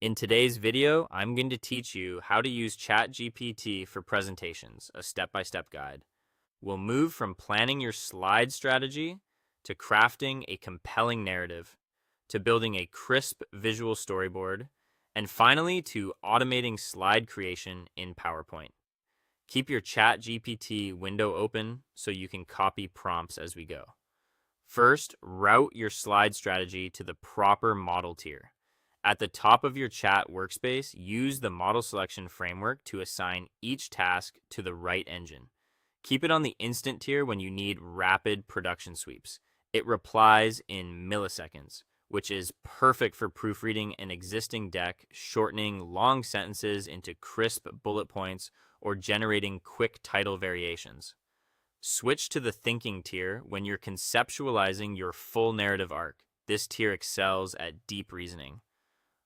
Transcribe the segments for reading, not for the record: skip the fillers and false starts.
In today's video, I'm going to teach you how to use ChatGPT for presentations, a step-by-step guide. We'll move from planning your slide strategy to crafting a compelling narrative, to building a crisp visual storyboard, and finally to automating slide creation in PowerPoint. Keep your ChatGPT window open so you can copy prompts as we go. First, route your slide strategy to the proper model tier. At the top of your chat workspace, use the model selection framework to assign each task to the right engine. Keep it on the instant tier when you need rapid production sweeps. It replies in milliseconds, which is perfect for proofreading an existing deck, shortening long sentences into crisp bullet points, or generating quick title variations. Switch to the thinking tier when you're conceptualizing your full narrative arc. This tier excels at deep reasoning.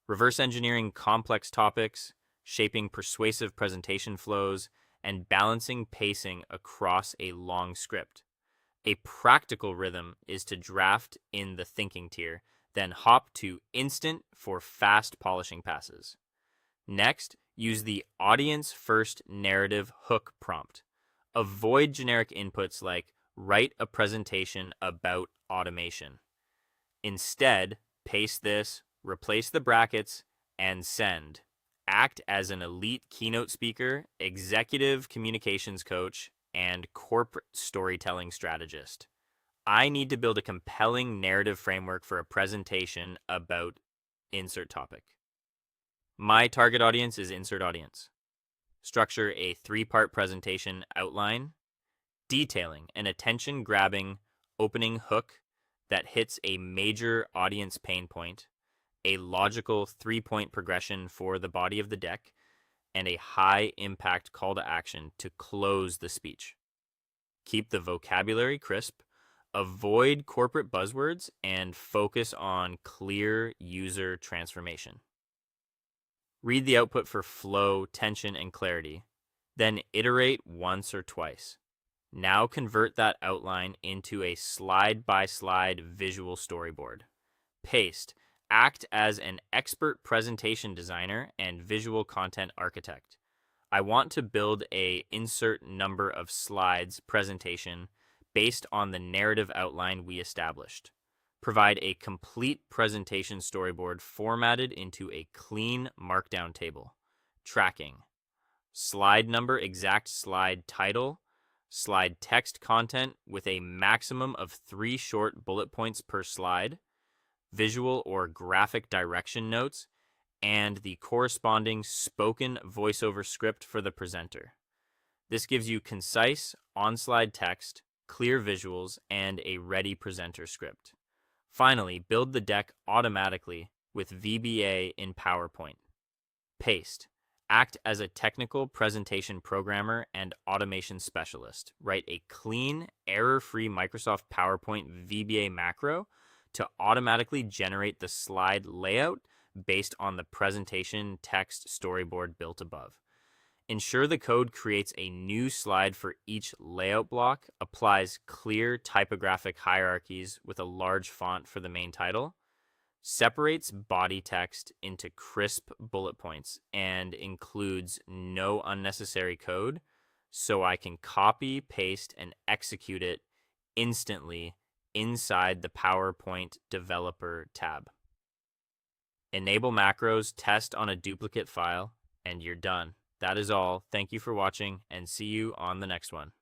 Reverse engineering complex topics, shaping persuasive presentation flows, and balancing pacing across a long script. A practical rhythm is to draft in the thinking tier, then hop to instant for fast polishing passes. Next, use the audience first narrative hook prompt. Avoid generic inputs like write a presentation about automation. Instead, paste this, replace the brackets, and send. Act as an elite keynote speaker, executive communications coach, and corporate storytelling strategist. I need to build a compelling narrative framework for a presentation about insert topic. My target audience is insert audience. Structure a 3-part presentation outline, detailing an attention-grabbing opening hook that hits a major audience pain point, a logical 3-point progression for the body of the deck, and a high-impact call to action to close the speech. Keep the vocabulary crisp, avoid corporate buzzwords, and focus on clear user transformation. Read the output for flow, tension, and clarity. Then iterate once or twice. Now convert that outline into a slide-by-slide visual storyboard. Paste. Act as an expert presentation designer and visual content architect. I want to build a insert number of slides presentation based on the narrative outline we established. Provide a complete presentation storyboard formatted into a clean markdown table. Tracking. Slide number, exact slide title, slide text content with a maximum of 3 short bullet points per slide, visual or graphic direction notes, and the corresponding spoken voiceover script for the presenter. This gives you concise, on-slide text, clear visuals, and a ready presenter script. Finally, build the deck automatically with VBA in PowerPoint. Paste. Act as a technical presentation programmer and automation specialist. Write a clean, error-free Microsoft PowerPoint VBA macro to automatically generate the slide layout based on the presentation text storyboard built above. Ensure the code creates a new slide for each layout block, applies clear typographic hierarchies with a large font for the main title, separates body text into crisp bullet points, and includes no unnecessary code so I can copy, paste, and execute it instantly inside the PowerPoint Developer tab. Enable macros, test on a duplicate file, and you're done. That is all. Thank you for watching, and see you on the next one.